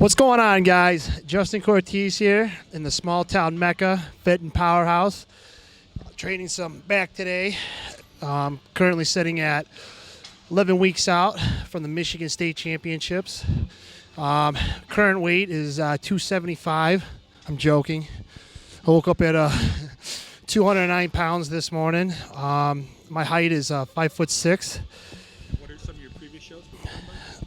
What's going on, guys? Justin Cortese here in the small town mecca, Fenton Powerhouse. Training some back today. Currently sitting at 11 weeks out from the Michigan State Championships. Current weight is 275. I'm joking. I woke up at 209 pounds this morning. My height is 5'6". What are some of your previous shows?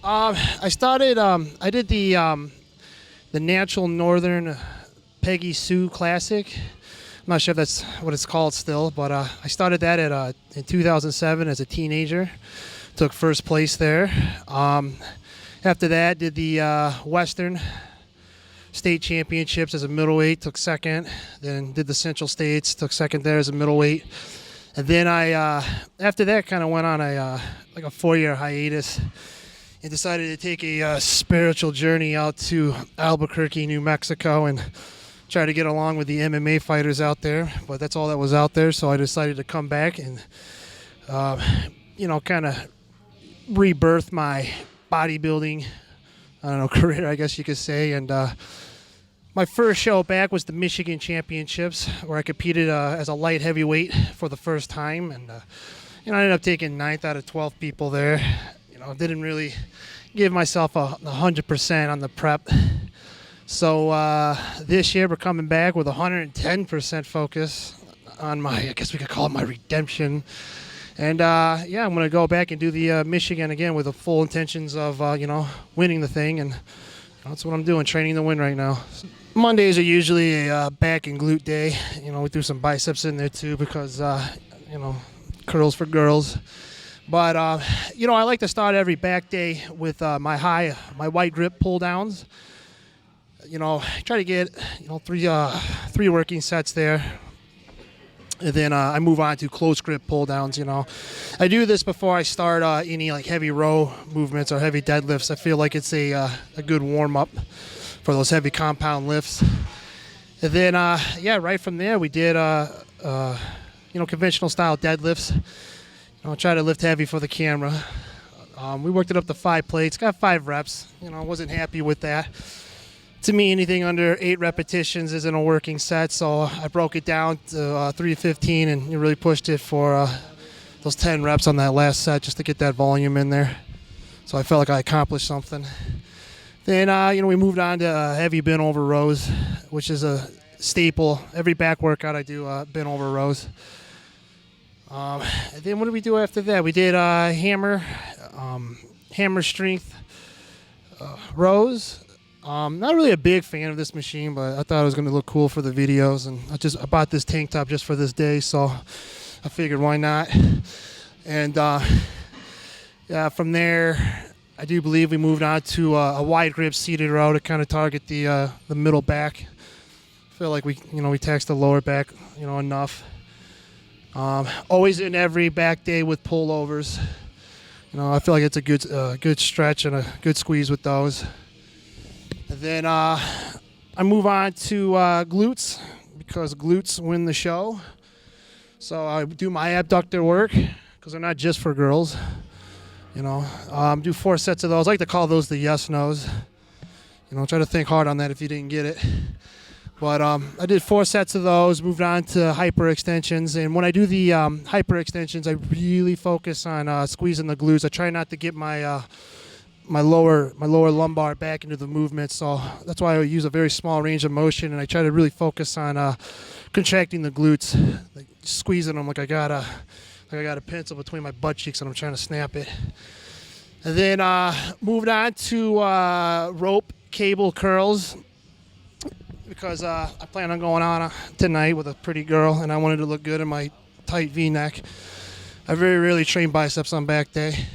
I did the Natural Northern Peggy Sue Classic. I'm not sure if that's what it's called still, but I started that in 2007 as a teenager. Took first place there. After that, did the Western State Championships as a middleweight, took second. Then did the Central States, took second there as a middleweight. And then after that, kind of went on a 4-year hiatus and decided to take a spiritual journey out to Albuquerque, New Mexico, and try to get along with the MMA fighters out there. But that's all that was out there, so I decided to come back and, kind of rebirth my bodybuilding, career, I guess you could say. And my first show back was the Michigan Championships, where I competed as a light heavyweight for the first time. And, I ended up taking 9th out of 12 people there. Didn't really give myself 100% on the prep. So this year we're coming back with 110% focus on I guess we could call it my redemption. And I'm going to go back and do the Michigan again with the full intentions of, winning the thing. And that's what I'm doing, training to win right now. Mondays are usually a back and glute day. We do some biceps in there too because, curls for girls. But, I like to start every back day with my wide grip pull downs. Try to get, three working sets there. And then I move on to close grip pull downs. I do this before I start any heavy row movements or heavy deadlifts. I feel like it's a good warm up for those heavy compound lifts. And then, right from there we did, conventional style deadlifts. I'll try to lift heavy for the camera. We worked it up to 5 plates, got 5 reps. Wasn't happy with that. To me, anything under 8 repetitions isn't a working set, so I broke it down to 315 and really pushed it for those 10 reps on that last set just to get that volume in there. So I felt like I accomplished something. Then, we moved on to heavy bent over rows, which is a staple. Every back workout I do bent over rows. And then what did we do after that? We did hammer strength rows. Not really a big fan of this machine, but I thought it was going to look cool for the videos, and I bought this tank top just for this day, so I figured why not. And from there, I do believe we moved on to a wide grip seated row to kind of target the middle back. I feel like we taxed the lower back enough. Always in every back day with pullovers. I feel like it's a good stretch and a good squeeze with those. And then I move on to glutes because glutes win the show. So I do my abductor work because they're not just for girls. Do 4 sets of those. I like to call those the yes-nos. Try to think hard on that if you didn't get it. But I did 4 sets of those, moved on to hyper extensions. And when I do the hyper extensions, I really focus on squeezing the glutes. I try not to get my lower lumbar back into the movement. So that's why I use a very small range of motion, and I try to really focus on contracting the glutes, like squeezing them like I got a pencil between my butt cheeks and I'm trying to snap it. And then moved on to rope cable curls, because I plan on going on tonight with a pretty girl, and I wanted to look good in my tight V-neck. I very rarely train biceps on back day,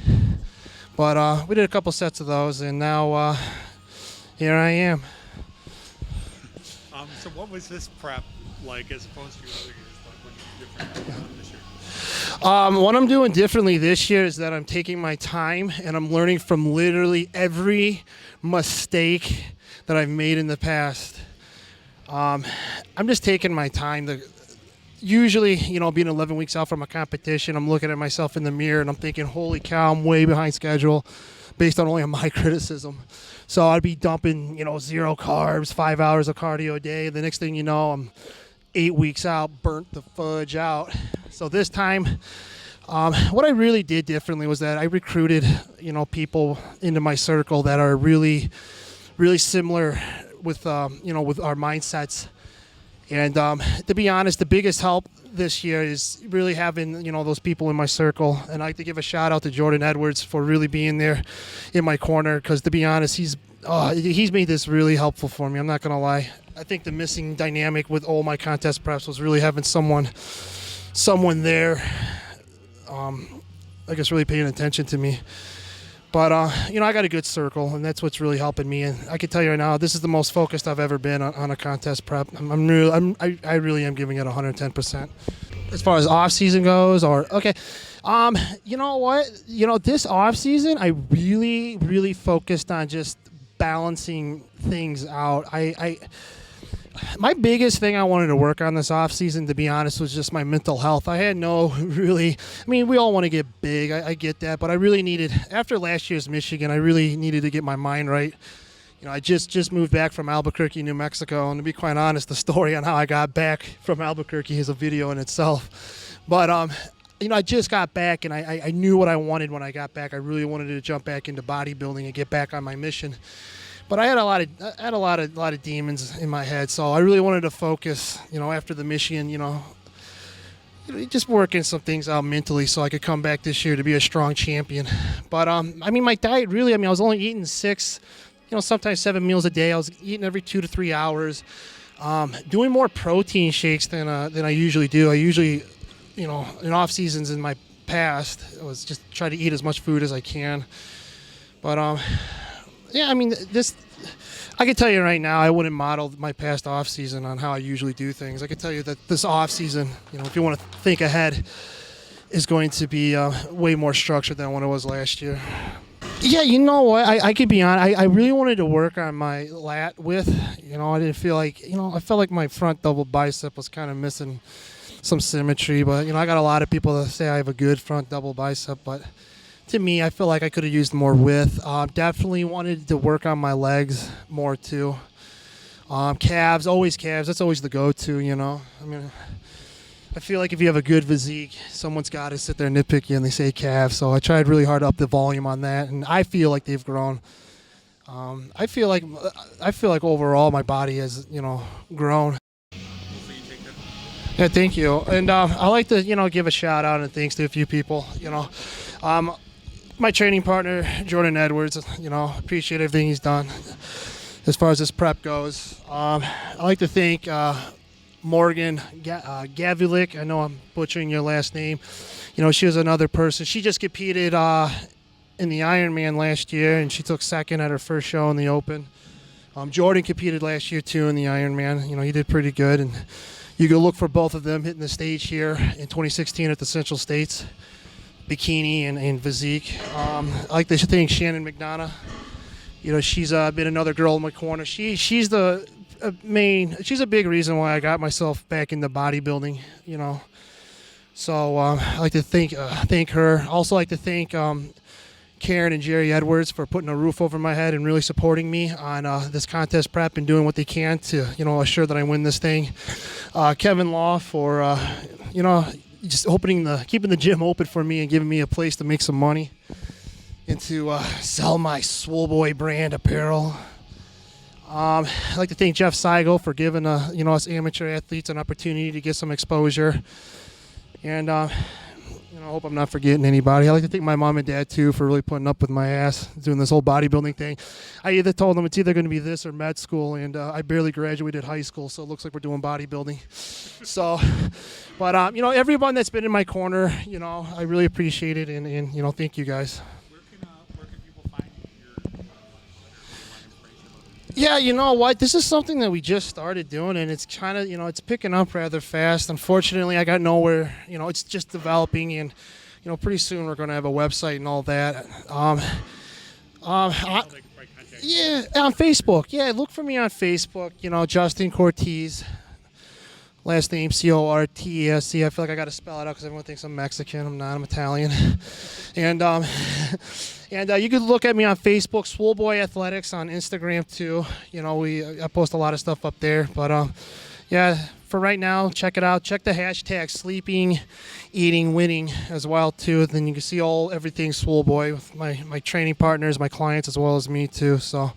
but we did a couple sets of those, and now here I am. So what was this prep like as opposed to other years? What's different this year? What I'm doing differently this year is that I'm taking my time and I'm learning from literally every mistake that I've made in the past. I'm just taking my time. Usually, being 11 weeks out from a competition, I'm looking at myself in the mirror and I'm thinking, holy cow, I'm way behind schedule. based on only on my criticism. So I'd be dumping, 0 carbs, 5 hours of cardio a day. The next thing you know, I'm 8 weeks out, burnt the fudge out. So this time, what I really did differently was that I recruited, people into my circle that are really, really similar with, with our mindsets. And to be honest, the biggest help this year is really having, those people in my circle. And I like to give a shout out to Jordan Edwards for really being there in my corner. Because to be honest, he's made this really helpful for me. I'm not going to lie. I think the missing dynamic with all my contest preps was really having someone there, I guess, really paying attention to me. But, I got a good circle, and that's what's really helping me. And I can tell you right now, this is the most focused I've ever been on a contest prep. I really am giving it 110%. As far as off season goes, you know what? This off season, I really, really focused on just balancing things out. My biggest thing I wanted to work on this off season, to be honest, was just my mental health. I had we all want to get big. I get that, but I really needed, after last year's Michigan, I really needed to get my mind right. I just moved back from Albuquerque, New Mexico, and to be quite honest, the story on how I got back from Albuquerque is a video in itself. But I just got back, and I knew what I wanted when I got back. I really wanted to jump back into bodybuilding and get back on my mission. But I had a lot of demons in my head, so I really wanted to focus, after the Michigan, just working some things out mentally so I could come back this year to be a strong champion. But my diet really, I was only eating 6, sometimes 7 meals a day. I was eating every 2 to 3 hours, doing more protein shakes than I usually do. I usually, in off seasons in my past, I was just try to eat as much food as I can. But I can tell you right now, I wouldn't model my past off season on how I usually do things. I can tell you that this off season, if you want to think ahead, is going to be way more structured than what it was last year. Yeah, you know what? I could be on. I really wanted to work on my lat width. I didn't feel like, I felt like my front double bicep was kind of missing some symmetry. But, I got a lot of people that say I have a good front double bicep, but to me, I feel like I could have used more width. Definitely wanted to work on my legs more too. Calves. That's always the go-to, I feel like if you have a good physique, someone's got to sit there and nitpick you and they say calves. So I tried really hard to up the volume on that, and I feel like they've grown. I feel like overall my body has, grown. Yeah, thank you. And I like to, give a shout out and thanks to a few people, my training partner, Jordan Edwards, appreciate everything he's done as far as this prep goes. I like to thank Morgan Gavulik. I know I'm butchering your last name. She was another person. She just competed in the Ironman last year, and she took second at her first show in the Open. Jordan competed last year, too, in the Ironman. He did pretty good, and you can look for both of them hitting the stage here in 2016 at the Central States. Bikini and physique. I like to thank Shannon McDonough. She's been another girl in my corner. She's a big reason why I got myself back into bodybuilding. So I like to thank her. Also like to thank Karen and Jerry Edwards for putting a roof over my head and really supporting me on this contest prep and doing what they can to assure that I win this thing. Kevin Law for just keeping the gym open for me and giving me a place to make some money and to sell my Swole Boy brand apparel. I'd like to thank Jeff Seigel for giving us amateur athletes an opportunity to get some exposure. And I hope I'm not forgetting anybody. I'd like to thank my mom and dad too for really putting up with my ass doing this whole bodybuilding thing. I either told them it's either going to be this or med school, and I barely graduated high school, so it looks like we're doing bodybuilding. So, but everyone that's been in my corner, I really appreciate it, and thank you guys. Where can people find your Yeah, you know what? This is something that we just started doing, and it's kind of, it's picking up rather fast. Unfortunately, I got nowhere. It's just developing, and, pretty soon we're going to have a website and all that. Yeah, on Facebook. Yeah, look for me on Facebook, Justin Cortese. Last name Cortese. I feel like I got to spell it out because everyone thinks I'm Mexican. I'm not. I'm Italian. And you can look at me on Facebook, Swole Boy Athletics, on Instagram too. You know, I post a lot of stuff up there. But yeah, for right now, check it out. Check the hashtag sleeping, eating, winning as well too. Then you can see everything Swole Boy with my training partners, my clients, as well as me too. So.